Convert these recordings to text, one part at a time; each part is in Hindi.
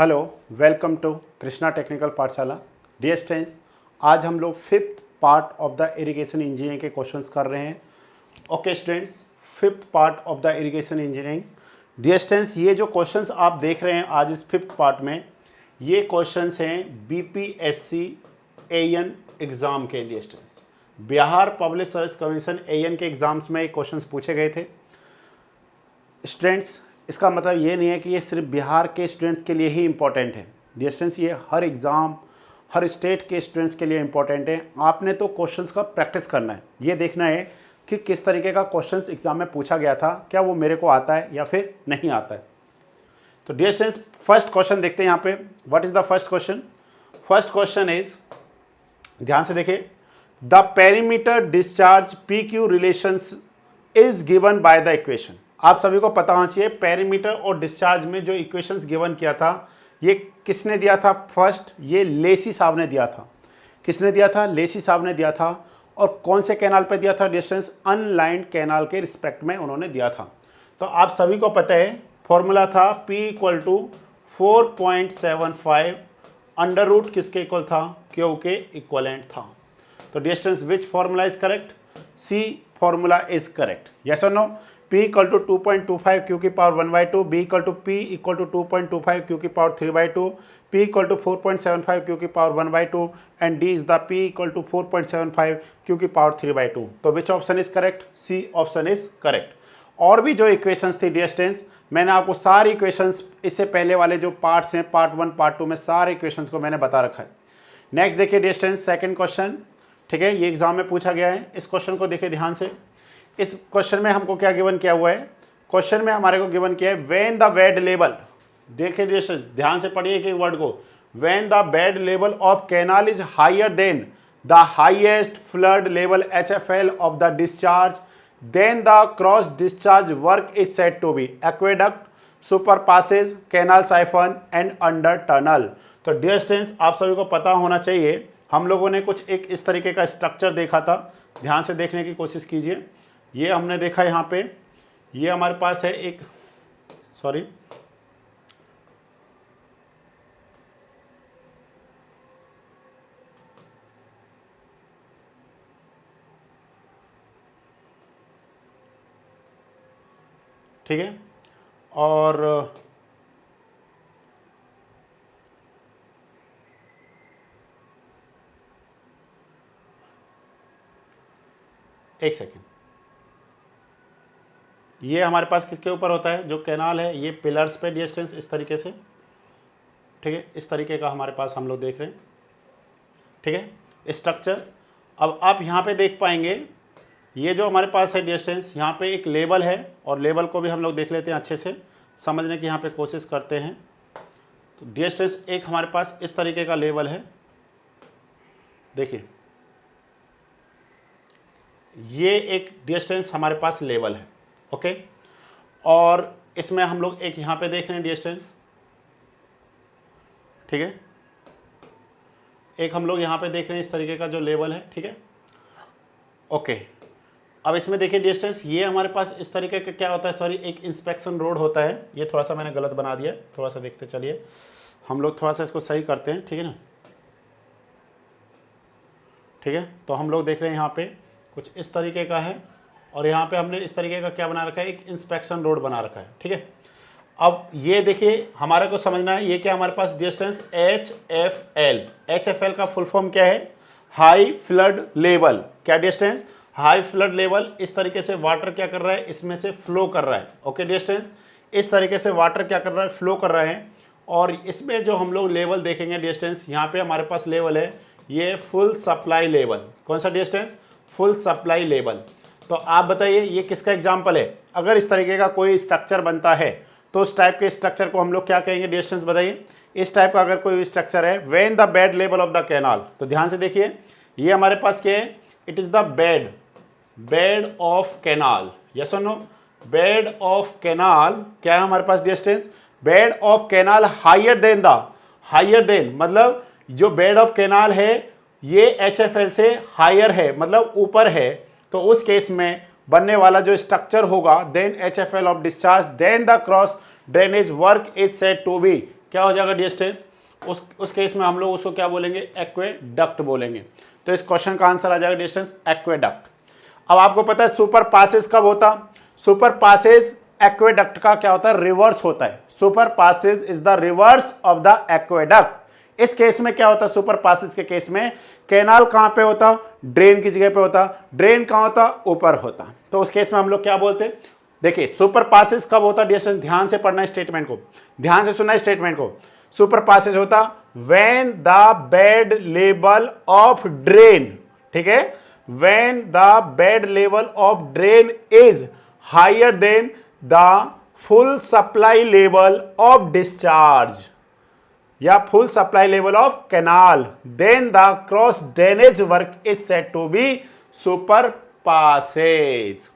Hello, welcome to Krishna technical Pathshala. Dear students, आज हम लोग fifth part of the irrigation engineering के क्वेश्चंस कर रहे हैं। Okay students, fifth part of the irrigation engineering. Dear students, ये जो क्वेश्चंस आप देख रहे हैं आज इस फिफ्थ पार्ट में, ये क्वेश्चंस हैं बीपीएससी एएन एग्ज़ाम के लिए। Students, Bihar public service commission AE के एग्ज़ाम्स में ये क्वेश्चंस पूछे गए थे। स्टूडेंट्स, इसका मतलब ये नहीं है कि ये सिर्फ बिहार के स्टूडेंट्स के लिए ही इम्पोर्टेंट है। डियर स्टूडेंट्स, ये हर एग्ज़ाम, हर स्टेट के स्टूडेंट्स के लिए इम्पोर्टेंट है। आपने तो क्वेश्चंस का प्रैक्टिस करना है, ये देखना है कि किस तरीके का क्वेश्चंस एग्ज़ाम में पूछा गया था, क्या वो मेरे को आता है या फिर नहीं आता है। तो डियर स्टूडेंट्स, फर्स्ट क्वेश्चन देखते हैं यहाँ पे। What is the first question? First question is, ध्यान से देखिए, the perimeter discharge P Q relations is given by the equation. आप सभी को पता होना चाहिए पेरीमीटर और डिस्चार्ज में जो इक्वेशंस गिवन किया था, ये किसने दिया था? फर्स्ट ये लेसी साहब ने दिया था। किसने दिया था? लेसी साहब ने दिया था। और कौन से कैनाल पे दिया था? डिस्टेंस अनलाइंड कैनाल के रिस्पेक्ट में उन्होंने दिया था। तो आप सभी को पता है फॉर्मूला था P = 4.75 अंडर रूट किसके इक्वल था? Q के इक्वलेंट था। तो distance which formula is correct? C formula is correct. Yes और नो? P = 2.25 Q की पावर 1/2, B = P = 2.25 Q की पावर 3/2, P = 4.75 Q की power 1/2 and D is the P = 4.75 Q की पावर 3/2। तो विच option is correct? C option is correct. और भी जो इक्वेशंस थी डियर स्टूडेंट्स, मैंने आपको सारी इक्वेशंस इससे पहले वाले जो पार्ट्स हैं, पार्ट 1 पार्ट 2 में सारे इक्वेशंस को मैंने बता रखा है। नेक्स्ट देखिए डियर स्टूडेंट्स, सेकंड क्वेश्चन, ठीक है, ये एग्जाम में पूछा गया है। इस क्वेश्चन को देखिए ध्यान से। इस क्वेश्चन में हमको क्या गिवन किया हुआ है? क्वेश्चन में हमारे को गिवन किया है व्हेन द बेड लेवल, देखिए ध्यान से पढ़िए कि वर्ड को, when the bed level of canal is higher than the highest flood level HFL of the discharge, then the cross discharge work is said to be aqueduct, super passage, canal siphon and under tunnel. तो डियर स्टूडेंट्स, आप सभी को पता होना चाहिए, हम लोगों ने कुछ एक इस तरीके का स्ट्रक्चर देखा था। ध्यान से देखने की कोशिश कीजिए। ये हमने देखा यहाँ पे, ये हमारे पास है एक, सॉरी, ठीक है, और एक सेकेंड, ये हमारे पास किसके ऊपर होता है? जो कैनाल है ये पिलर्स पे डिस्टेंस इस तरीके से, ठीक है, इस तरीके का हमारे पास हम लोग देख रहे हैं, ठीक है, स्ट्रक्चर। अब आप यहाँ पे देख पाएंगे, ये जो हमारे पास है डिस्टेंस, यहाँ पे एक लेवल है, और लेवल को भी हम लोग देख लेते हैं, अच्छे से समझने की यहाँ पे कोशिश करते हैं। तो डिस्टेंस एक हमारे पास इस तरीके का लेवल है, देखिए ये एक डिस्टेंस हमारे पास लेवल है, ओके। और इसमें हम लोग एक यहाँ पे देख रहे हैं डिस्टेंस, ठीक है, एक हम लोग यहाँ पे देख रहे हैं इस तरीके का जो लेवल है, ठीक है, ओके। अब इसमें देखिए डिस्टेंस, ये हमारे पास इस तरीके का क्या होता है, सॉरी, एक इंस्पेक्शन रोड होता है। ये थोड़ा सा मैंने गलत बना दिया, थोड़ा सा देखते चलिए, हम लोग थोड़ा सा इसको सही करते हैं, ठीक है ना, ठीक है। तो हम लोग देख रहे हैं यहाँ पे कुछ इस तरीके का है, और यहाँ पे हमने इस तरीके का क्या बना रखा है, एक इंस्पेक्शन रोड बना रखा है, ठीक है। अब ये देखिए, हमारे को समझना है ये क्या हमारे पास डिस्टेंस HFL। HFL का फुल फॉर्म क्या है? High flood level. क्या डिस्टेंस? High flood level. इस तरीके से वाटर क्या कर रहा है, इसमें से फ्लो कर रहा है, ओके डिस्टेंस, इस तरीके से वाटर क्या कर रहा है, फ्लो कर रहा है। और इसमें जो हम लोग लेवल देखेंगे डिस्टेंस, यहाँ पे हमारे पास लेवल है, ये फुल सप्लाई लेवल। कौन सा डिस्टेंस? Full supply level. तो आप बताइए ये किसका एग्जाम्पल है? अगर इस तरीके का कोई स्ट्रक्चर बनता है तो उस टाइप के स्ट्रक्चर को हम लोग क्या कहेंगे? डिस्टेंस बताइए। इस टाइप का अगर कोई स्ट्रक्चर है, when the bed level of the canal, तो ध्यान से देखिए, ये हमारे पास क्या है? It is the bed of canal. Yes और नो? बेड ऑफ कैनाल क्या है हमारे पास distance? Bed of canal higher than मतलब जो बेड ऑफ कैनाल है ये HFL से हायर है, मतलब ऊपर है। तो उस केस में बनने वाला जो स्ट्रक्चर होगा, then HFL of discharge, then the cross drainage work is said to be क्या हो जाएगा डिस्टेंस, उस केस में हम लोग उसको क्या बोलेंगे, एक्वेडक्ट बोलेंगे। तो इस क्वेश्चन का आंसर आ जाएगा डिस्टेंस एक्वेडक्ट। अब आपको पता है सुपर पासेस कब होता, सुपर पासेस एक्वेडक्ट का क्या होता है, रिवर्स होता है। Super passes is the reverse of the aqueduct. इस केस में क्या होता है, सुपर पासेस के केस में कैनाल कहां पे होता, ड्रेन की जगह पे होता, ड्रेन कहां होता, ऊपर होता। तो उस केस में हम लोग क्या बोलते, देखिए सुपर पासेस कब होता डिस्टेंस, ध्यान से पढ़ना स्टेटमेंट को, ध्यान से सुनना स्टेटमेंट को। सुपर पासेस होता when the bed level of drain, ठीक है, when the bed level of drain is higher than the full supply level of discharge या full supply level of canal, then the cross drainage work is said to be super passage.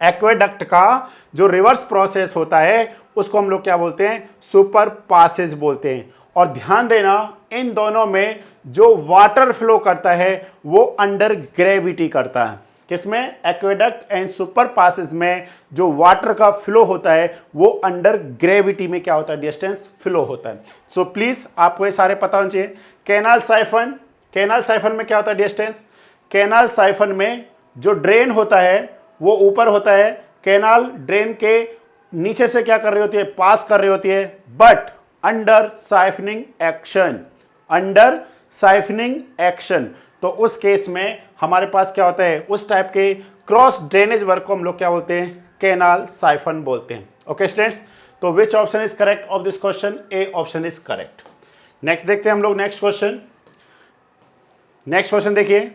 Aqueduct का जो रिवर्स प्रोसेस होता है उसको हम लोग क्या बोलते हैं, सुपर पासेज बोलते हैं। और ध्यान देना इन दोनों में जो वाटर फ्लो करता है वो अंडर ग्रेविटी करता है। किसमें, एक्वेडक्ट एंड सुपर पासेज में जो वाटर का फ्लो होता है वो अंडर ग्रेविटी में क्या होता है, डिस्टेंस फ्लो होता है। सो प्लीज आपको ये सारे पता होना चाहिए। कैनाल साइफन, कैनाल साइफन में क्या होता है डिस्टेंस, कैनाल साइफन में जो ड्रेन होता है वो ऊपर होता है, कैनाल ड्रेन के नीचे से क्या कर रही होती है, पास कर रही होती है, but under siphoning action, under siphoning action. तो उस केस में हमारे पास क्या होता है, उस टाइप के क्रॉस ड्रेनेज वर्क को हम लोग क्या बोलते हैं, कैनाल साइफन बोलते हैं। ओके स्टूडेंट्स, तो विच option is correct of this question, A option is correct. Next देखते हैं हम लोग नेक्स्ट क्वेश्चन। नेक्स्ट क्वेश्चन देखिए,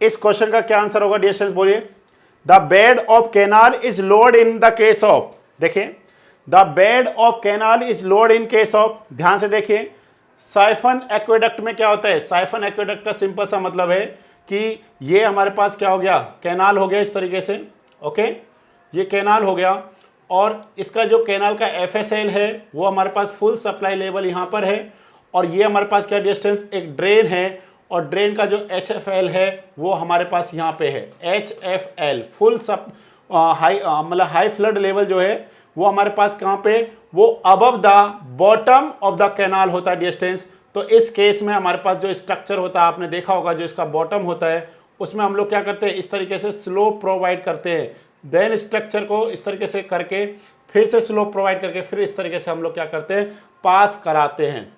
इस क्वेश्चन का क्या आंसर होगा डिस्टेंस बोलिए। The bed of canal is load in the case of, देखिए the bed of canal is load in case of, ध्यान से देखिए साइफन एक्वेडक्ट में क्या होता है, साइफन एक्वेडक्ट का सिंपल सा मतलब है कि ये हमारे पास क्या हो गया, कैनाल हो गया इस तरीके से, ओके, ये कैनाल हो गया और इसका जो कैनाल का FSL है वो हमारे पास फुल सप्लाई लेवल यहाँ पर है और ये हमारे पास क्या डिस्टेंस, एक ड्रेन है और ड्रेन का जो HFL है वो हमारे पास यहाँ पे है, HFL फुल सब हाई मतलब हाई फ्लड लेवल जो है वो हमारे पास कहाँ पे, वो above the bottom of the canal होता है डिस्टेंस। तो इस केस में हमारे पास जो स्ट्रक्चर होता है आपने देखा होगा, जो इसका बॉटम होता है उसमें हम लोग क्या करते हैं, इस तरीके से स्लोप प्रोवाइड करते हैं, देन स्ट्रक्चर को इस तरीके से करके फिर से स्लोप प्रोवाइड करके फिर इस तरीके से हम लोग क्या करते हैं, पास कराते हैं।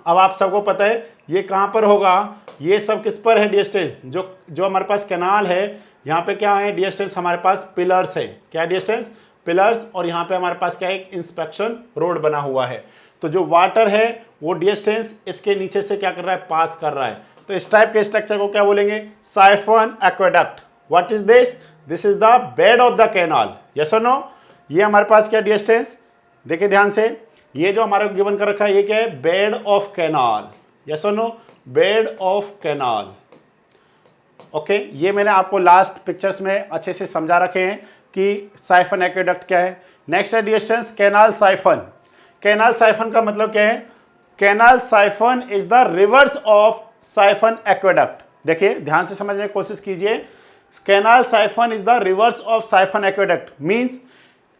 अब आप सबको पता है ये कहाँ पर होगा, ये सब किस पर है डिस्टेंस, जो हमारे पास कैनाल है यहाँ पे क्या है डिस्टेंस, हमारे पास पिलर्स है, क्या डिस्टेंस, पिलर्स, और यहाँ पे हमारे पास क्या है, एक इंस्पेक्शन रोड बना हुआ है। तो जो वाटर है वो डिस्टेंस इसके नीचे से क्या कर रहा है, पास कर रहा है। तो इस टाइप के स्ट्रक्चर को क्या बोलेंगे, siphon aqueduct. What is this, this is the bed of the canal, yes और नो। ये हमारे पास क्या डिस्टेंस, देखिए ध्यान से, ये जो हमारा गिवन कर रखा है ये क्या है, बेड ऑफ कैनाल, यस और no, bed of canal. Okay, ये मैंने आपको लास्ट पिक्चर्स में अच्छे से समझा रखे हैं कि साइफन एक्वेडक्ट क्या है। नेक्स्ट है distance canal siphon. Canal siphon का मतलब क्या है, canal siphon is the reverse of siphon aqueduct. देखिए ध्यान से समझने की कोशिश कीजिए, canal siphon is the reverse of siphon aqueduct. Means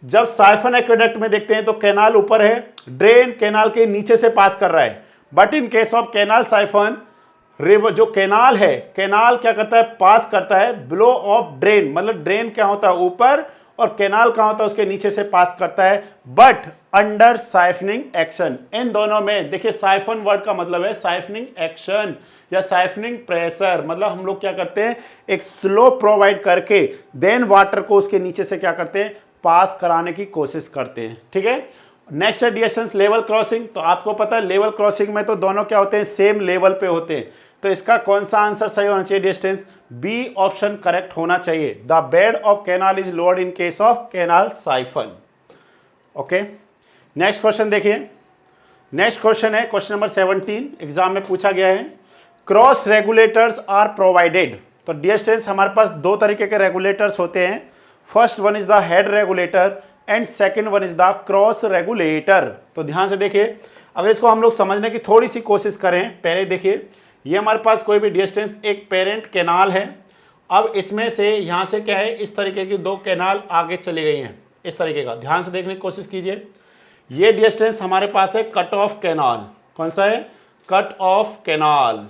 जब साइफन एक्वेडक्ट में देखते हैं तो कैनाल ऊपर है, ड्रेन कैनाल के नीचे से पास कर रहा है, but in case of canal siphon river, जो कैनाल है, कैनाल क्या करता है, पास करता है बिलो ऑफ ड्रेन, मतलब ड्रेन क्या होता है ऊपर और कैनाल कहाँ होता है उसके नीचे से पास करता है, बट अंडर साइफनिंग एक्शन। इन दोनों में देखिए साइफन वर्ड का मतलब है साइफनिंग एक्शन या साइफनिंग प्रेशर, मतलब हम लोग क्या करते हैं, एक स्लो प्रोवाइड करके देन वाटर को उसके नीचे से क्या करते हैं, पास कराने की कोशिश करते हैं। ठीक है, नेक्स्ट है डिस्टेंस लेवल क्रॉसिंग। तो आपको पता है लेवल क्रॉसिंग में तो दोनों क्या होते हैं, सेम लेवल पे होते हैं। तो इसका कौन सा आंसर सही होना चाहिए, डिस्टेंस बी ऑप्शन करेक्ट होना चाहिए। The bed of canal is lowered in case of canal siphon. Okay, next question देखिए। नेक्स्ट क्वेश्चन है क्वेश्चन नंबर 17, एग्जाम में पूछा गया है। Cross regulators are provided. तो डिस्टेंस हमारे पास दो तरीके के रेगुलेटर्स होते हैं। First one is the head regulator and second one is the cross regulator. तो ध्यान से देखिए, अगर इसको हम लोग समझने की थोड़ी सी कोशिश करें, पहले देखिए ये हमारे पास कोई भी डिस्टेंस एक पेरेंट कैनाल है। अब इसमें से यहाँ से क्या है, इस तरीके की दो कैनाल आगे चली गई हैं, इस तरीके का। ध्यान से देखने की कोशिश कीजिए, ये डिस्टेंस हमारे पास है कट ऑफ कैनाल। कौन सा है? Cut off canal.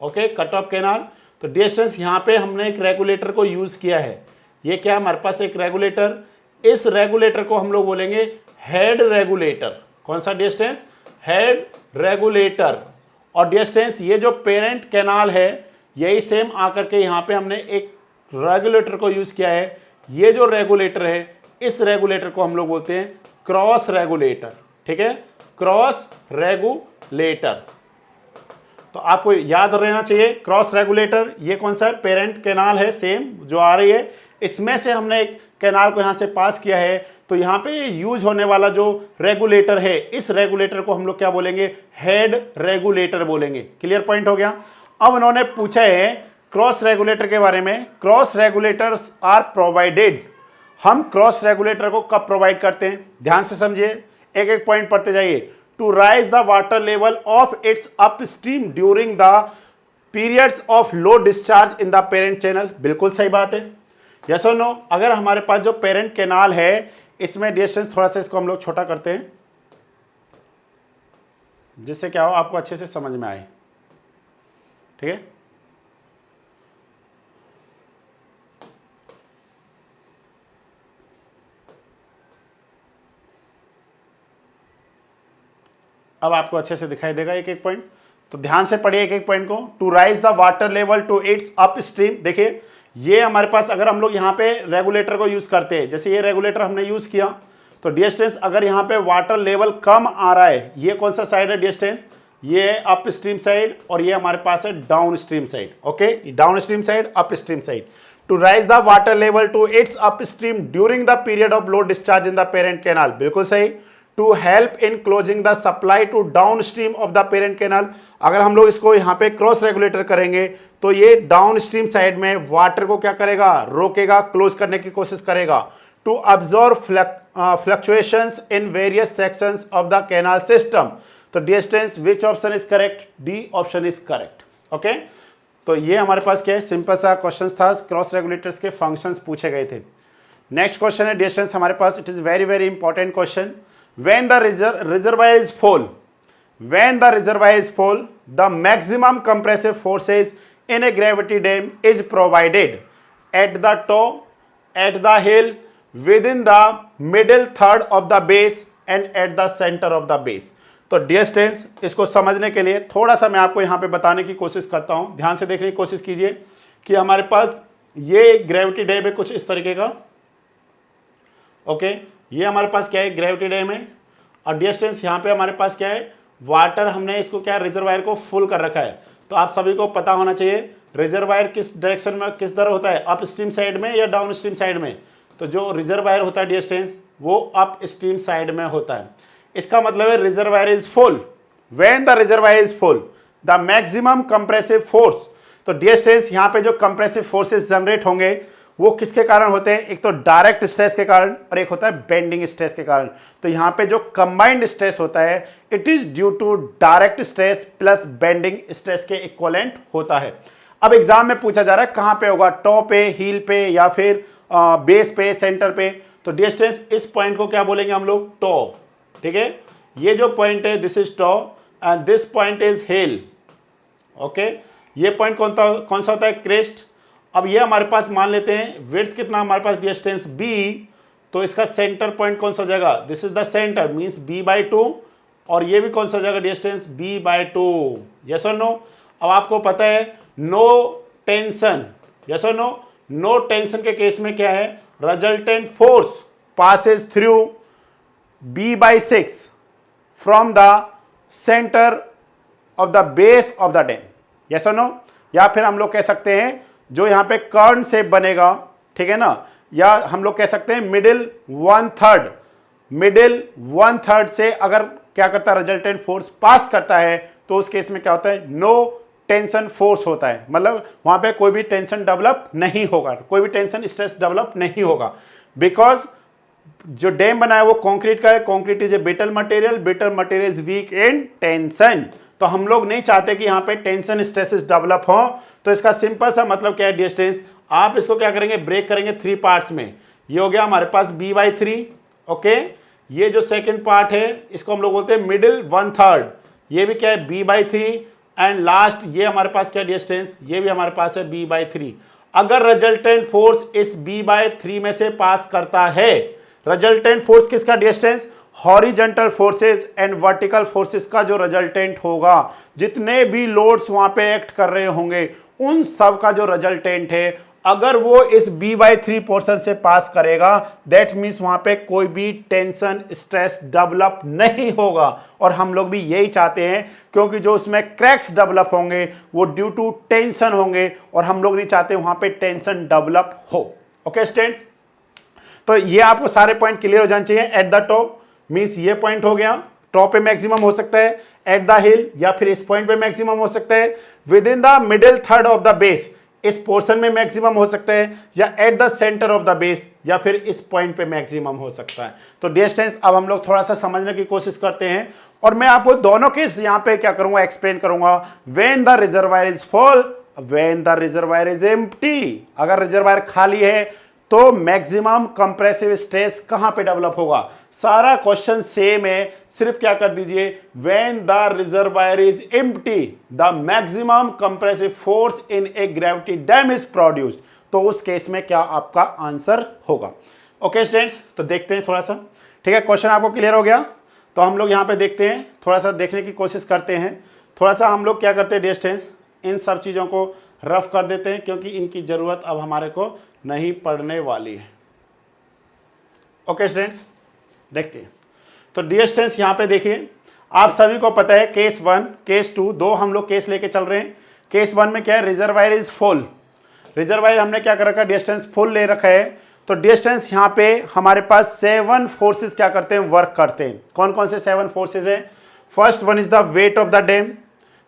Okay, cut off canal. तो डिस्टेंस यहाँ पे हमने एक रेगुलेटर को यूज किया है। ये क्या है हमारे पास? एक रेगुलेटर। इस रेगुलेटर को हम लोग बोलेंगे हेड रेगुलेटर। कौन सा डिस्टेंस? Head regulator. और डिस्टेंस ये जो पेरेंट कैनाल है यही सेम आकर के यहाँ पे हमने एक रेगुलेटर को यूज किया है। ये जो रेगुलेटर है इस रेगुलेटर को हम लोग बोलते हैं क्रॉस रेगुलेटर। ठीक है, क्रॉस रेगुलेटर। तो आपको याद रहना चाहिए क्रॉस रेगुलेटर ये कौन सा है? पेरेंट कैनाल है सेम जो आ रही है, इसमें से हमने एक कैनाल को यहाँ से पास किया है। तो यहाँ पे यूज होने वाला जो रेगुलेटर है इस रेगुलेटर को हम लोग क्या बोलेंगे? हेड रेगुलेटर बोलेंगे। क्लियर पॉइंट हो गया। अब उन्होंने पूछा है क्रॉस रेगुलेटर के बारे में। Cross regulators are provided. हम क्रॉस रेगुलेटर को कब प्रोवाइड करते हैं? ध्यान से समझिए, एक एक पॉइंट पढ़ते जाइए। To raise the water level of its upstream during the periods of low discharge in the parent channel. बिल्कुल सही बात है। यस और नो? अगर हमारे पास जो पेरेंट कैनाल है इसमें डिस्टेंस थोड़ा सा इसको हम लोग छोटा करते हैं जिससे क्या हो आपको अच्छे से समझ में आए। ठीक है, अब आपको अच्छे से दिखाई देगा एक एक पॉइंट। तो ध्यान से पढ़िए एक एक पॉइंट को। To raise the water level to its up stream. देखिए ये हमारे पास अगर हम लोग यहाँ पे रेगुलेटर को यूज करते हैं, जैसे ये रेगुलेटर हमने यूज किया, तो डिस्टेंस अगर यहाँ पे वाटर लेवल कम आ रहा है, ये कौन सा साइड है डिस्टेंस? ये अप स्ट्रीम साइड, और ये हमारे पास है downstream side. Okay, downstream side, upstream side. To raise the water level to its up stream during the period of low discharge in the parent canal. बिल्कुल सही। To help in closing the supply to downstream of the parent canal. अगर हम लोग इसको यहाँ पे क्रॉस रेगुलेटर करेंगे तो ये डाउन स्ट्रीम साइड में वाटर को क्या करेगा? रोकेगा, क्लोज करने की कोशिश करेगा। To absorb fluctuations in various sections of the canal system. तो distance which option is correct? D option is correct. Okay, तो ये हमारे पास क्या है? सिंपल सा क्वेश्चन था, क्रॉस रेगुलेटर्स के फंक्शंस पूछे गए थे। नेक्स्ट क्वेश्चन है डिस्टेंस हमारे पास। It is very very important question. When the reservoir is full, when the reservoir is full, the maximum compressive forces in a gravity dam is provided at the top, at the hill, within the middle third of the base and at the center of the base. तो डिस्टेंस इसको समझने के लिए थोड़ा सा मैं आपको यहाँ पे बताने की कोशिश करता हूँ। ध्यान से देखने की कोशिश कीजिए कि हमारे पास ये ग्रेविटी डैम है कुछ इस तरीके का। ओके, ये हमारे पास क्या है? ग्रेविटी डैम है। और डिस्टेंस यहाँ पे हमारे पास क्या है? वाटर हमने इसको क्या रिजर्वायर को फुल कर रखा है। तो आप सभी को पता होना चाहिए रिजर्वायर किस डायरेक्शन में किस तरह होता है? अप स्ट्रीम साइड में या डाउन स्ट्रीम साइड में? तो जो रिजर्वायर होता है डिस्टेंस वो अप स्ट्रीम साइड में होता है। इसका मतलब है reservoir is full. When the reservoir is full the maximum compressive force. तो डिस्टेंस यहाँ पे जो कंप्रेसिव फोर्सेस जनरेट होंगे वो किसके कारण होते हैं? एक तो डायरेक्ट स्ट्रेस के कारण और एक होता है बेंडिंग स्ट्रेस के कारण। तो यहाँ पे जो कंबाइंड स्ट्रेस होता है it is due to direct stress plus bending stress के इक्विवेलेंट होता है। अब एग्जाम में पूछा जा रहा है कहाँ पे होगा? टॉप पे, हील पे या फिर बेस पे, सेंटर पे। तो डिस्टेंस इस पॉइंट को क्या बोलेंगे हम लोग? टॉप। ठीक है, ये जो पॉइंट है this is top end this point is heel. Okay, ये पॉइंट कौन सा होता है? क्रेस्ट। अब ये हमारे पास मान लेते हैं विड्थ कितना हमारे पास डिस्टेंस b, तो इसका सेंटर पॉइंट कौन सा हो जाएगा? This is the centre means b/2, और ये भी कौन सा हो जाएगा डिस्टेंस? b/2। यस और नो? अब आपको पता है नो टेंशन, यस और नो? नो टेंशन के केस में क्या है? Resultant force Passage through b/6 from the centre of the base of the dam. Yes और नो? या फिर हम लोग कह सकते हैं जो यहाँ पे कर्न शेप बनेगा, ठीक है ना, या हम लोग कह सकते हैं मिडिल वन थर्ड से अगर क्या करता है? रिजल्टेंट फोर्स पास करता है तो उस केस में क्या होता है? नो टेंशन फोर्स होता है। मतलब वहां पे कोई भी टेंशन डेवलप नहीं होगा, कोई भी टेंशन स्ट्रेस डेवलप नहीं होगा। बिकॉज जो डैम बना है वो कंक्रीट का है। Concrete is a brittle material is weak in tension. तो हम लोग नहीं चाहते कि यहाँ पे टेंशन स्ट्रेसेस डेवलप हो। तो इसका सिंपल सा मतलब क्या है? डिस्टेंस आप इसको क्या करेंगे? ब्रेक करेंगे 3 पार्ट्स में। ये हो गया हमारे पास b/3। ओके, ये जो सेकंड पार्ट है इसको हम लोग बोलते हैं मिडिल 1/3, ये भी क्या है b/3, एंड लास्ट ये हमारे पास क्या डिस्टेंस, ये भी हमारे पास है b/3। अगर रिजल्टेंट फोर्स इस b/3 में से पास करता है, रिजल्टेंट फोर्स किसका distance, horizontal forces and vertical forces का जो रिजल्टेंट होगा, जितने भी लोड्स वहां पे एक्ट कर रहे होंगे उन सब का जो रिजल्टेंट है, अगर वो इस b/3 पोर्शन से पास करेगा, दैट मीन्स वहां पे कोई भी टेंशन स्ट्रेस डेवलप नहीं होगा। और हम लोग भी यही चाहते हैं, क्योंकि जो उसमें क्रैक्स डेवलप होंगे वो ड्यू टू टेंशन होंगे, और हम लोग नहीं चाहते वहां पे टेंशन डेवलप हो। ओके स्टूडेंट्स, तो ये आपको सारे पॉइंट क्लियर हो जाने चाहिए। एट द टॉप मीन्स ये पॉइंट हो गया, टॉप पे मैक्सिमम हो सकता है, एट द हिल या फिर इस पॉइंट पे मैक्सिमम हो सकता है, with in the middle third of the base इस पोर्शन में मैक्सिमम हो सकता है, या at the centre of the base या फिर इस पॉइंट पे मैक्सिमम हो सकता है। तो डिस्टेंस अब हम लोग थोड़ा सा समझने की कोशिश करते हैं, और मैं आपको दोनों केस यहां पे क्या करूंगा, एक्सप्लेन करूंगा। When the reservoir is full, when the reservoir is empty, अगर रिजर्वायर खाली है तो मैक्सिमम कंप्रेसिव स्ट्रेस कहां पे डेवलप होगा। सारा क्वेश्चन सेम है, सिर्फ क्या कर दीजिए, when the reservoir is empty the maximum compressive force in a gravity dam is produced, तो उस केस में क्या आपका आंसर होगा। ओके स्टूडेंट्स, तो देखते हैं थोड़ा सा, ठीक है, क्वेश्चन आपको क्लियर हो गया। तो हम लोग यहाँ पे देखते हैं, थोड़ा सा देखने की कोशिश करते हैं, थोड़ा सा हम लोग क्या करते हैं डिस्टेंस, इन सब चीज़ों को रफ कर देते हैं, क्योंकि इनकी ज़रूरत अब हमारे को नहीं पड़ने वाली है। ओके स्टूडेंट्स, देखते हैं। तो डिस्टेंस यहाँ पे देखिए, आप सभी को पता है केस 1 केस 2 दो हम लोग केस लेके चल रहे हैं। केस 1 में क्या है, रिजर्वायर इज फुल, रिजर्वायर हमने क्या कर रखा है, डिस्टेंस फुल ले रखा है। तो डिस्टेंस यहाँ पे हमारे पास 7 फोर्सेस क्या करते हैं, वर्क करते हैं। कौन कौन से 7 फोर्सेस हैं, first one is the wait of the dam,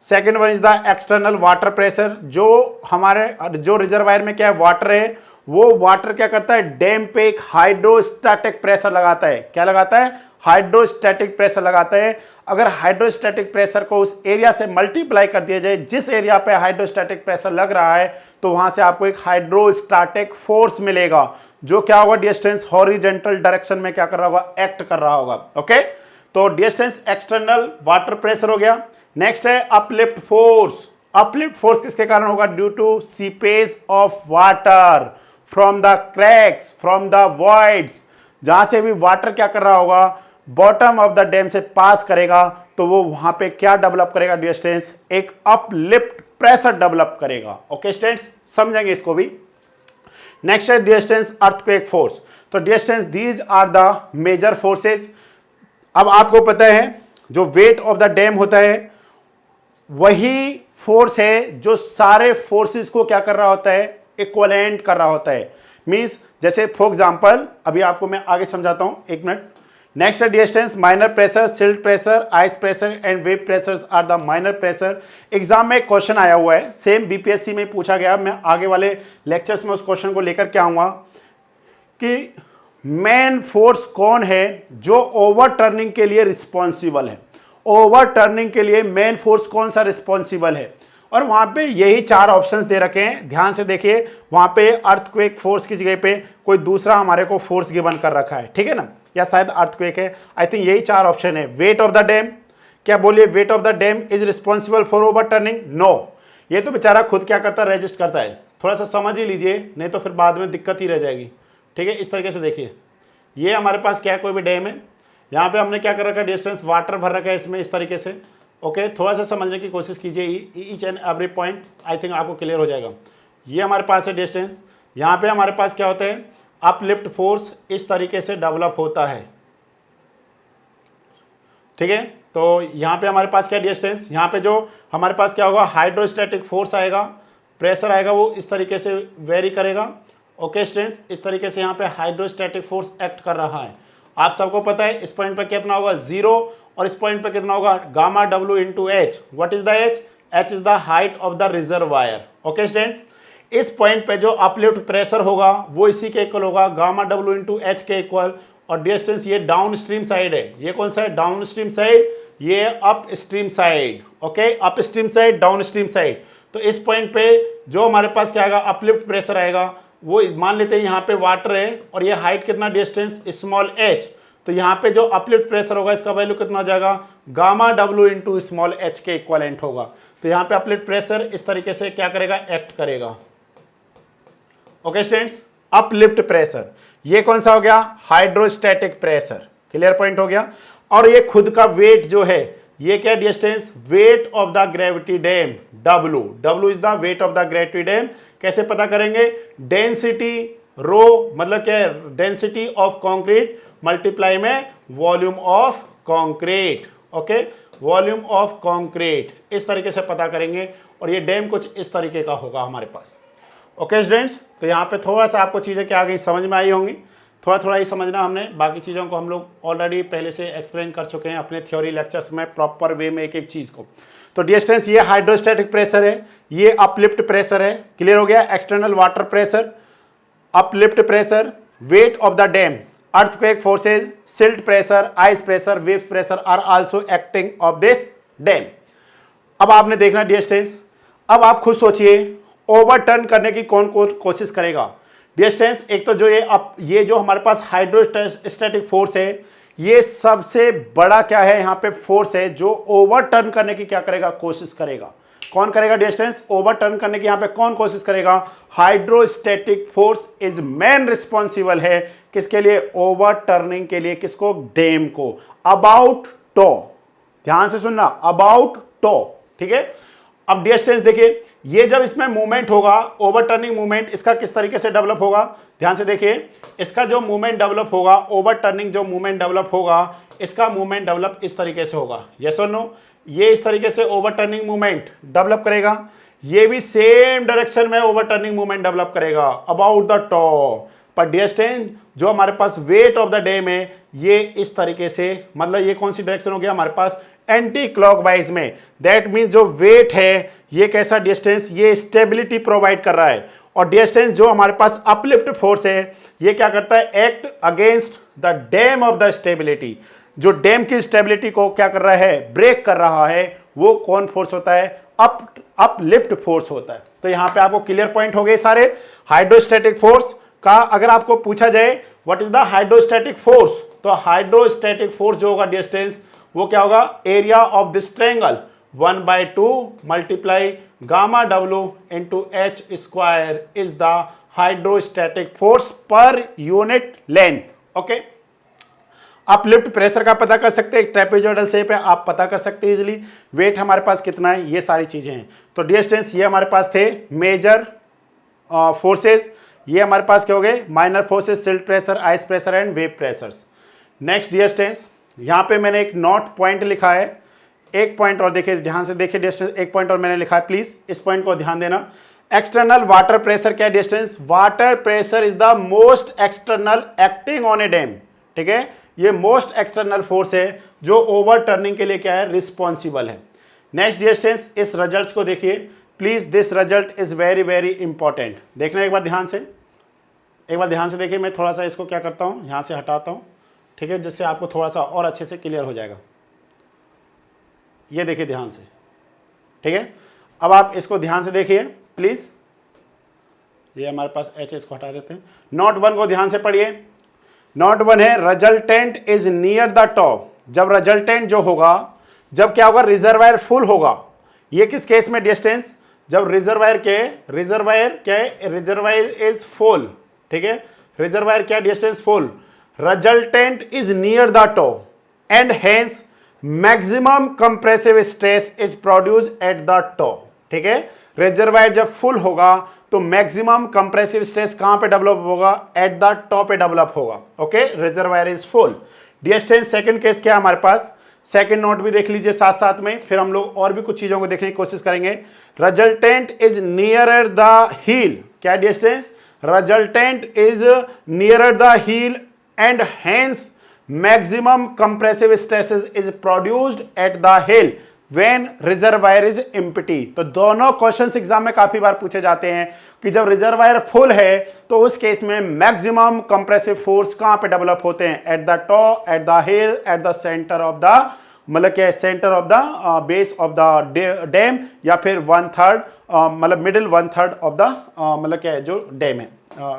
second one is the external water pressure, जो हमारे जो रिजर्वायर में क्या है वाटर है, वो वाटर क्या करता है, डैम पे एक हाइड्रोस्टैटिक प्रेशर लगाता है। क्या लगाता है, हाइड्रोस्टैटिक प्रेशर लगाता है। अगर हाइड्रोस्टैटिक प्रेशर को उस एरिया से मल्टीप्लाई कर दिया जाए जिस एरिया पे हाइड्रोस्टैटिक प्रेशर लग रहा है, तो वहां से आपको एक हाइड्रोस्टैटिक फोर्स मिलेगा, जो क्या होगा, डिस्टेंस हॉरिजॉन्टल डायरेक्शन में क्या कर रहा होगा, एक्ट कर रहा होगा। ओके, तो डिस्टेंस एक्सटर्नल वाटर प्रेशर हो गया। नेक्स्ट है अपलिफ्ट फोर्स, अपलिफ्ट फोर्स किसके कारण होगा, due to seepage of water from the cracks, from the voids, जहां से भी वाटर क्या कर रहा होगा, बॉटम ऑफ द डैम से पास करेगा, तो वो वहां पे क्या डेवलप करेगा, डिस्टेंस एक अपलिफ्ट प्रेशर डेवलप करेगा। ओके स्टूडेंट्स, समझेंगे इसको भी। नेक्स्ट है डिस्टेंस अर्थक्वेक फोर्स। तो distance these are the major forces. अब आपको पता है जो वेट ऑफ द डैम होता है वही फोर्स है जो सारे फोर्सेस को क्या कर रहा होता है, इक्विवेलेंट कर रहा होता है। मींस जैसे फॉर एग्जांपल अभी आपको मैं आगे समझाता हूं, एक मिनट। नेक्स्ट है distance minor pressure, silt pressure, ice pressure and wave pressures are the minor pressure. Exam में क्वेश्चन आया हुआ है, सेम बीपीएससी में पूछा गया। मैं आगे वाले लेक्चर्स में उस क्वेश्चन को लेकर के आऊंगा कि मेन फोर्स कौन है जो ओवर टर्निंग के लिए रिस्पॉन्सिबल है। ओवर टर्निंग के लिए मेन फोर्स कौन सा रिस्पॉन्सिबल है, और वहां पे यही 4 ऑप्शंस दे रखे हैं। ध्यान से देखिए, वहां पे अर्थक्वेक फोर्स की जगह पे कोई दूसरा हमारे को फोर्स गिवन कर रखा है, ठीक है ना, या शायद अर्थक्वेक है। आई थिंक यही 4 ऑप्शन है। वेट ऑफ द डैम, क्या बोलिए, weight of the dam is responsible for overturning, no. ये तो बेचारा खुद क्या करता है, रजिस्ट करता है। थोड़ा सा समझ ही लीजिए, नहीं तो फिर बाद में दिक्कत ही रह जाएगी, ठीक है। इस तरीके से देखिए, ये हमारे पास क्या है, कोई भी डैम है, यहाँ पे हमने क्या कर रखा है, डिस्टेंस वाटर भर रखा है इसमें इस तरीके से। ओके, थोड़ा सा समझने की कोशिश कीजिए, each and every point, I think आपको क्लियर हो जाएगा। ये हमारे पास है डिस्टेंस, यहाँ पे हमारे पास क्या होता है, अपलिफ्ट फोर्स इस तरीके से डेवलप होता है, ठीक है। तो यहाँ पे हमारे पास क्या डिस्टेंस, यहाँ पे जो हमारे पास क्या होगा, हाइड्रोस्टैटिक फोर्स आएगा, प्रेशर आएगा, वो इस तरीके से वेरी करेगा। ओके स्टूडेंट्स, इस तरीके से यहाँ पे हाइड्रोस्टैटिक फोर्स एक्ट कर रहा है। आप सबको पता है इस पॉइंट पे कितना होगा, 0, और इस पॉइंट पे कितना होगा, gamma W into H. What is the H, H is the height of the reservoir. Okay students, इस पॉइंट पे जो अपलिफ्ट प्रेशर होगा वो इसी के इक्वल होगा, गामा डब्ल्यू इंटू एच के इक्वल। और डिस्टेंस ये डाउन स्ट्रीम साइड है, ये कौन सा है, डाउन स्ट्रीम साइड, ये up stream side. Okay, up stream side, down stream side. तो इस पॉइंट पे जो हमारे पास क्या आएगा, अपलिफ्ट प्रेशर आएगा, वो मान लेते हैं यहाँ पे वाटर है, और ये हाइट कितना, डिस्टेंस स्मॉल एच। तो यहाँ पे जो अपलिफ्ट प्रेशर होगा इसका वैल्यू कितना हो जाएगा, gamma W into small H के इक्वलेंट होगा। तो यहाँ पे अपलिफ्ट प्रेशर इस तरीके से क्या करेगा, एक्ट करेगा। ओके स्टूडेंट्स, अपलिफ्ट प्रेशर ये कौन सा हो गया, हाइड्रोस्टैटिक प्रेशर। क्लियर पॉइंट हो गया। और ये खुद का वेट जो है ये क्या distance, wait of the gravity dam, W, W is the wait of the gravity dam. कैसे पता करेंगे, डेंसिटी रो मतलब क्या है, डेंसिटी ऑफ कंक्रीट मल्टीप्लाई में volume of concrete. Okay, volume of concrete इस तरीके से पता करेंगे। और ये डैम कुछ इस तरीके का होगा हमारे पास। ओके स्टूडेंट्स, तो यहाँ पे थोड़ा सा आपको चीज़ें क्या आ गई, समझ में आई होंगी। थोड़ा थोड़ा ही समझना हमने, बाकी चीज़ों को हम लोग ऑलरेडी पहले से एक्सप्लेन कर चुके हैं अपने थ्योरी लेक्चर्स में प्रॉपर वे में एक एक चीज़ को। तो डिस्टेंस ये हाइड्रोस्टैटिक प्रेशर है, ये अपलिफ्ट प्रेशर है। क्लियर हो गया। External water pressure, uplift pressure, weight of the dam, earthquake forces, silt pressure, ice pressure, wave pressure are also acting of this dam. अब आपने देखना डिस्टेंस, अब आप खुद सोचिए ओवरटर्न करने की कौन कोशिश करेगा। डिस्टेंस एक तो जो ये जो हमारे पास हाइड्रोस्टैटिक फोर्स है, ये सबसे बड़ा क्या है यहाँ पे फोर्स है जो ओवरटर्न करने की क्या करेगा, कोशिश करेगा। कौन करेगा डिस्टेंस, ओवरटर्न करने की यहाँ पे कौन कोशिश करेगा, hydrostatic force is main responsible है किसके लिए, ओवरटर्निंग के लिए। किसको, डैम को। अबाउट टो, ध्यान से सुनना, अबाउट टो। ठीक है। अब डिस्टेंस देखिए, ये जब इसमें मूवमेंट होगा, ओवरटर्निंग मूवमेंट, इसका किस तरीके से डेवलप होगा, ध्यान से देखिए। इसका जो मूवमेंट डेवलप होगा, ओवरटर्निंग जो मूवमेंट डेवलप होगा, इसका मूवमेंट डेवलप इस तरीके से होगा। यस और नो, ये इस तरीके से ओवरटर्निंग मूवमेंट डेवलप करेगा। ये भी सेम डायरेक्शन में ओवरटर्निंग मूवमेंट डेवलप करेगा अबाउट द टॉप। पर डिस्टेंस जो हमारे पास वेट ऑफ द डैम है, ये इस तरीके से, मतलब ये कौन सी डायरेक्शन हो गया हमारे पास, एंटी क्लॉकवाइज में। दैट मीन जो वेट है ये कैसा डिस्टेंस, ये स्टेबिलिटी प्रोवाइड कर रहा है। और डिस्टेंस जो हमारे पास अपलिफ्ट फोर्स है, ये क्या करता है, act against the dam of the stability. जो डैम की स्टेबिलिटी को क्या कर रहा है, ब्रेक कर रहा है, वो कौन फोर्स होता है, अपलिफ्ट फोर्स होता है। तो यहां पे आपको क्लियर पॉइंट हो गए सारे। हाइड्रोस्टैटिक फोर्स का अगर आपको पूछा जाए what is the hydrostatic force, तो हाइड्रोस्टैटिक फोर्स जो होगा डिस्टेंस, वो क्या होगा, area of this triangle 1/2 multiply gamma W into H square is the hydrostatic force per unit length. Okay, uplift pressure का पता कर सकते हैं, ट्रेपेजोइडल शेप है, आप पता कर सकते हैं इजीली। वेट हमारे पास कितना है, ये सारी चीजें हैं। तो डिस्टेंस ये हमारे पास थे मेजर फोर्सेस, ये हमारे पास क्या हो गए, minor forces, silt pressure, ice pressure and wave pressures. Next distance, यहाँ पे मैंने एक नोट पॉइंट लिखा है, एक पॉइंट और देखिए, ध्यान से देखिए डिस्टेंस, एक पॉइंट और मैंने लिखा है, प्लीज इस पॉइंट को ध्यान देना। एक्सटर्नल वाटर प्रेशर क्या distance, water pressure is the most external acting on A dam. ठीक है, ये मोस्ट एक्सटर्नल फोर्स है जो ओवरटर्निंग के लिए क्या है, रिस्पॉन्सिबल है। नेक्स्ट डिस्टेंस, इस रिजल्ट को देखिए please, this result is very very important. देखना एक बार ध्यान से, एक बार ध्यान से देखिए। मैं थोड़ा सा इसको क्या करता हूँ, यहाँ से हटाता हूँ, ठीक है, जिससे आपको थोड़ा सा और अच्छे से क्लियर हो जाएगा। ये देखिए ध्यान से, ठीक है। अब आप इसको ध्यान से देखिए प्लीज, ये हमारे पास एच, इसको हटा देते हैं। नोट 1 को ध्यान से पढ़िए। नोट 1 है resultant is near the top. जब रिजल्टेंट जो होगा, जब क्या होगा, रिजर्वायर फुल होगा। ये किस केस में डिस्टेंस, जब रिजर्वायर क्या है, रिजर्वायर इज फुल। ठीक है, रिजर्वायर क्या distance, full. Resultant is near the top and hence maximum compressive stress is produce at the top. ठीक है, रिजर्वायर जब फुल होगा तो मैक्सिमम कंप्रेसिव स्ट्रेस कहां पे डेवलप होगा, एट द टॉप पे डेवलप होगा। Okay, reservoir is full. Distance second case क्या है हमारे पास, सेकंड नोट भी देख लीजिए साथ साथ में, फिर हम लोग और भी कुछ चीजों को देखने की कोशिश करेंगे। Resultant is nearer the heel, क्या distance, resultant is nearer the heel and hence maximum compressive stresses is produced at the hill when reservoir is empty। तो दोनों क्वेश्चंस एग्जाम में काफी बार पूछे जाते हैं कि जब रिजर्वायर फुल है तो उस केस में मैक्सिमम कंप्रेसिव फोर्स कहां पे डेवलप होते हैं, eight the top, eight the hill, at the centre of the, मतलब क्या, centre of the base of the dam, या फिर 1/3 मतलब मिडिल 1/3 ऑफ द मतलब क्या है जो डैम है,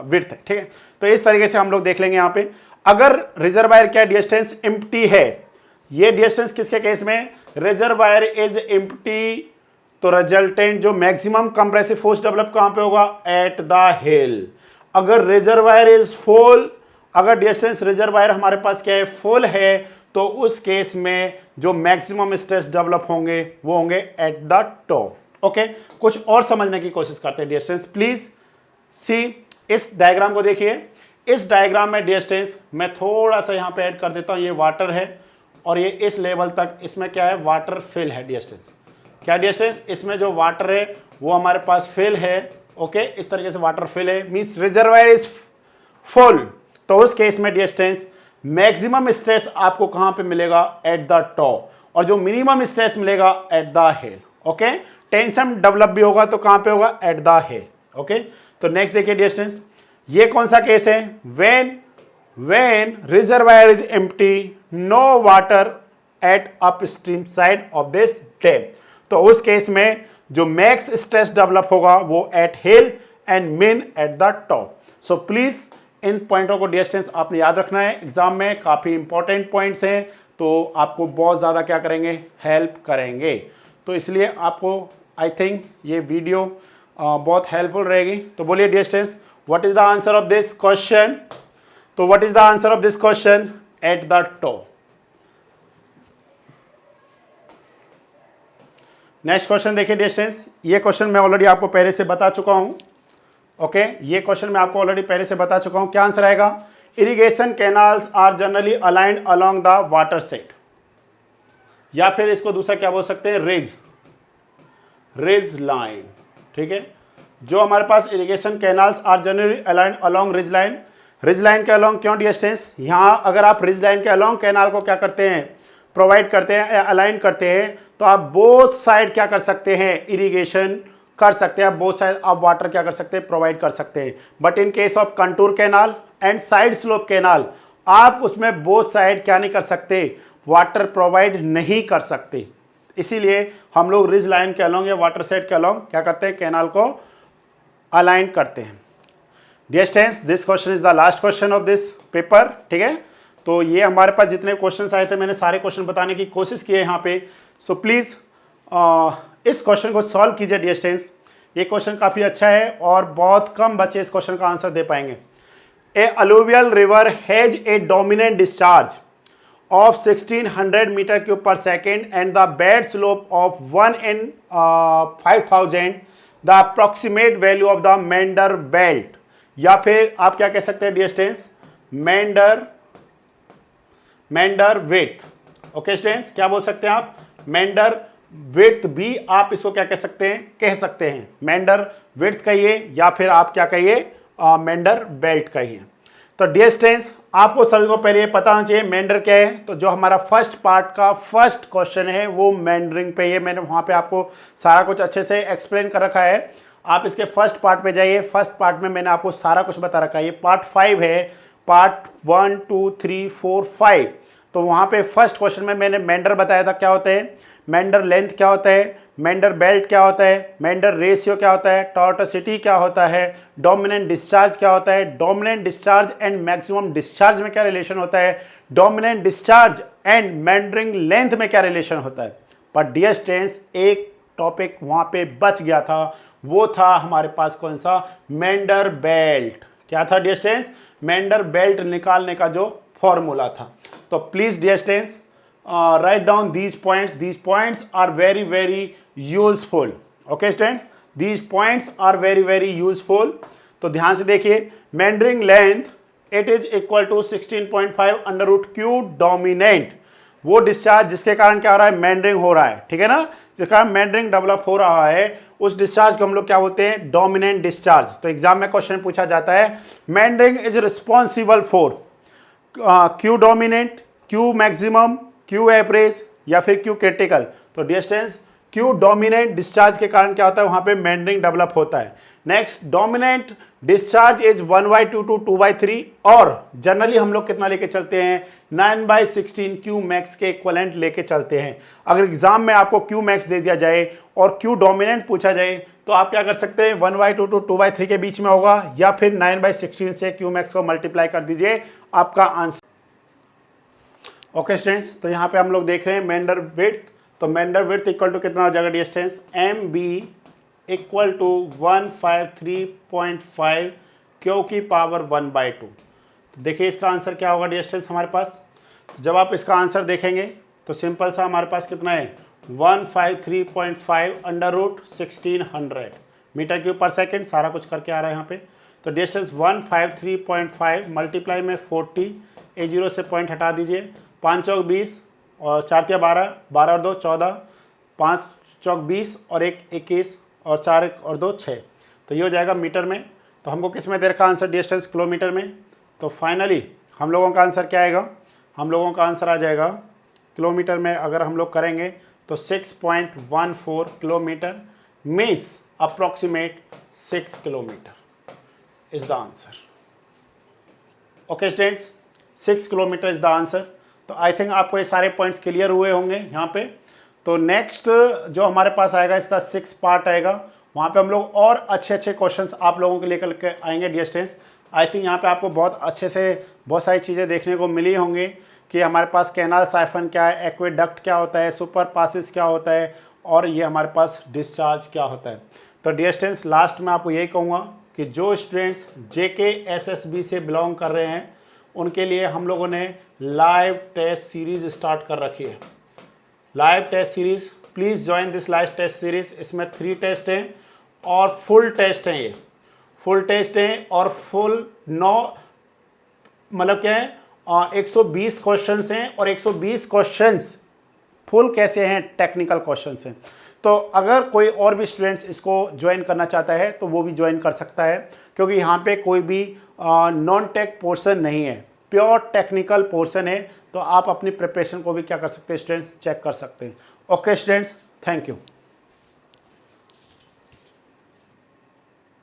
विड्थ है। ठीक है, तो इस तरीके से हम लोग देख लेंगे यहाँ पे। अगर रिजर्वायर क्या डिस्टेंस एम्प्टी है, ये डिस्टेंस किसके केस में, रिजर्वायर इज एम्प्टी, तो रिजल्टेंट जो मैक्सिमम कंप्रेसिव फोर्स डेवलप कहां पे होगा, एट द हिल। अगर रिजर्वायर इज फुल, अगर डिस्टेंस रिजर्वायर हमारे पास क्या है, फुल है, तो उस केस में जो मैक्सिमम स्ट्रेस डेवलप होंगे वो होंगे एट द टॉप। ओके, कुछ और समझने की कोशिश करते हैं डिस्टेंस। प्लीज सी, इस डायग्राम को देखिए। इस डायग्राम में डिस्टेंस मैं थोड़ा सा यहां पे ऐड कर देता हूं, ये वाटर है और ये इस लेवल तक, इसमें क्या है, वाटर फिल है डिस्टेंस। क्या डिस्टेंस, इसमें जो वाटर है वो हमारे पास फिल है। ओके, इस तरीके से वाटर फिल है, मींस रिजर्वायर इज फुल, तो उस केस में डिस्टेंस मैक्सिमम स्ट्रेस आपको कहां पे मिलेगा, एट द टॉप, और जो मिनिमम स्ट्रेस मिलेगा at the heel. Okay, tension develop भी होगा तो कहां पे होगा, एट द हिल। ओके, तो नेक्स्ट देखिए डिस्टेंस, ये कौन सा केस है, when reservoir is empty, no water at upstream side of this dam, तो उस केस में जो मैक्स स्ट्रेस डेवलप होगा वो at heel and min at the top. So please इन पॉइंटों को डिस्टेंस आपने याद रखना है, एग्जाम में काफी इंपॉर्टेंट पॉइंट्स हैं, तो आपको बहुत ज्यादा क्या करेंगे, हेल्प करेंगे। तो इसलिए आपको आई थिंक ये वीडियो बहुत हेल्पफुल रहेगी। तो बोलिए distance, what is the answer of this question, तो what is the answer of this question, at the top. Next question देखिए डिस्टेंस, ये क्वेश्चन मैं ऑलरेडी आपको पहले से बता चुका हूं। ओके, ये क्वेश्चन मैं आपको ऑलरेडी पहले से बता चुका हूं। क्या आंसर आएगा, irrigation canals are generally aligned along the watershed, या फिर इसको दूसरा क्या बोल सकते हैं, रिज लाइन। ठीक है, जो हमारे पास irrigation canals are generally aligned along ridge line, ridge line के अलोंग क्यों डिस्टेंस, यहां अगर आप रिज लाइन के अलोंग कैनाल को क्या करते हैं, प्रोवाइड करते हैं, अलाइन करते हैं, तो आप बोथ साइड क्या कर सकते हैं, इरिगेशन कर सकते हैं, बोथ साइड आप वाटर क्या कर सकते हैं, प्रोवाइड कर सकते हैं। But in case of contour canal and side slope canal, आप उसमें बोथ साइड क्या नहीं कर सकते, वाटर प्रोवाइड नहीं कर सकते। इसीलिए हम लोग रिज लाइन के अलोंग या वाटर साइड के अलोंग क्या करते हैं, कैनाल को अलाइन करते हैं। Dear students, this question is the last question of this paper. ठीक है, तो ये हमारे पास जितने क्वेश्चंस आए थे मैंने सारे क्वेश्चन बताने की कोशिश की है यहाँ पे। सो प्लीज़ इस क्वेश्चन को सॉल्व कीजिए डियर स्टूडेंट्स, ये क्वेश्चन काफ़ी अच्छा है और बहुत कम बच्चे इस क्वेश्चन का आंसर दे पाएंगे। A alluvial river has a dominant discharge of 1600 meter cube per second and the bed slope of 1 in 5000, the approximate value of the Maunder belt, या फिर आप क्या कह सकते हैं dear students, Maunder width। Okay students, क्या बोल सकते हैं आप, Maunder width भी आप इसको क्या कह सकते हैं, कह सकते हैं Maunder width कहिए या फिर आप क्या कहिए, Maunder belt कहिए। तो डियर स्टूडेंट्स, आपको सभी को पहले ये पता होना चाहिए मेंडर क्या है। तो जो हमारा फर्स्ट पार्ट का फर्स्ट क्वेश्चन है वो मेंडरिंग पे है, मैंने वहाँ पे आपको सारा कुछ अच्छे से एक्सप्लेन कर रखा है। आप इसके फर्स्ट पार्ट पे जाइए, फर्स्ट पार्ट में मैंने आपको सारा कुछ बता रखा है। ये पार्ट 5 है, पार्ट 1 2 3 4 5। तो वहाँ पे फर्स्ट क्वेश्चन में मैंने मेंडर बताया था क्या होता है, मेंडर लेंथ क्या होता है, मेंडर बेल्ट क्या होता है, मेंडर रेशियो क्या होता है, टॉर्टोसिटी क्या होता है, डोमिनेंट डिस्चार्ज क्या होता है, dominant discharge and maximum discharge में क्या रिलेशन होता है, dominant discharge and meandering length में क्या रिलेशन होता है। पर डियर स्टूडेंट्स, एक टॉपिक वहाँ पे बच गया था, वो था हमारे पास कौन सा, मेंडर बेल्ट। क्या था डियर स्टूडेंट्स, मेंडर बेल्ट निकालने का जो फॉर्मूला था। तो please dear students, write down these points. These points are very useful. Okay students, these points are very useful. तो ध्यान से देखिए, meandering length it is equal to 16.5 under root Q dominant, वो डिस्चार्ज जिसके कारण क्या हो रहा है, मेंडरिंग हो रहा है। ठीक है ना, जिसके कारण मेंडरिंग डेवलप हो रहा है, उस डिस्चार्ज को हम लोग क्या बोलते हैं, डोमिनेंट डिस्चार्ज। तो एग्जाम में क्वेश्चन पूछा जाता है, meandering is responsible for Q dominant, Q maximum, Q average या फिर क्यू क्रिटिकल। तो dear students, Q dominant discharge के कारण क्या होता है, वहां पे मेंडरिंग डेवलप होता है। Next, dominant discharge is 1/2 to 2/3, और जनरली हम लोग कितना लेके चलते हैं, 9/16 क्यू मैक्स के इक्वलेंट लेके चलते हैं। अगर एग्जाम में आपको क्यू मैक्स दे दिया जाए और क्यू डोमिनेंट पूछा जाए तो आप क्या कर सकते हैं, 1/2 to 2/3 के बीच में होगा, या फिर 9/16 से क्यू मैक्स को मल्टीप्लाई कर दीजिए, आपका आंसर ओके स्टूडेंट्स, तो यहाँ पे हम लोग देख रहे हैं मेंडर विड्थ। तो मेंडर विड्थ इक्वल टू कितना हो जाएगा distance, M B equal to 153.5 Q की पावर 1/2। तो देखिए इसका आंसर क्या होगा डिस्टेंस हमारे पास। जब आप इसका आंसर देखेंगे तो सिंपल सा हमारे पास कितना है 153.5 √1600 मीटर क्यूब पर सेकेंड, सारा कुछ करके आ रहा है यहाँ पे। तो डिस्टेंस 153.5 मल्टीप्लाई में 40, A0 से पॉइंट हटा दीजिए, 5 चौक 20 और 4 तिया 12, 12 और 2 14, 5 चौक 20 और 1 21 और 4 और 2 6। तो ये हो जाएगा मीटर में। तो हमको किस में दे रखा आंसर डिस्टेंस किलोमीटर में। तो फाइनली हम लोगों का आंसर क्या आएगा, हम लोगों का आंसर आ जाएगा किलोमीटर में अगर हम लोग करेंगे तो 6.14 kilometre means approximate 6 kilometre is the answer. Okay students, 6 kilometre is the answer. तो आई थिंक आपको ये सारे पॉइंट्स क्लियर हुए होंगे यहाँ पे। तो नेक्स्ट जो हमारे पास आएगा इसका 6 पार्ट आएगा, वहाँ पे हम लोग और अच्छे अच्छे क्वेश्चंस आप लोगों के लेकर के आएंगे डियर स्टूडेंट्स। आई थिंक यहाँ पे आपको बहुत अच्छे से बहुत सारी चीज़ें देखने को मिली होंगी कि हमारे पास कैनाल साइफन क्या है, एक्वेडक्ट क्या होता है, सुपर पासिस क्या होता है और ये हमारे पास डिस्चार्ज क्या होता है। तो डियर स्टूडेंट्स लास्ट में आपको यही कहूँगा कि जो स्टूडेंट्स JK SSB से बिलोंग कर रहे हैं उनके लिए हम लोगों ने लाइव टेस्ट सीरीज स्टार्ट कर रखी है। Live test series, please join this live test series. इसमें 3 टेस्ट हैं और फुल टेस्ट हैं, ये फुल टेस्ट हैं और फुल 9 मतलब क्या है 120 क्वेश्चंस हैं और 120 क्वेश्चंस फुल कैसे हैं, टेक्निकल क्वेश्चंस हैं। तो अगर कोई और भी स्टूडेंट्स इसको ज्वाइन करना चाहता है तो वो भी ज्वाइन कर सकता है, क्योंकि यहाँ पे कोई भी नॉन टेक पोर्शन नहीं है, प्योर टेक्निकल पोर्शन है। तो आप अपनी प्रिपरेशन को भी क्या कर सकते हैं स्टूडेंट्स, चेक कर सकते हैं। Okay students, thank you.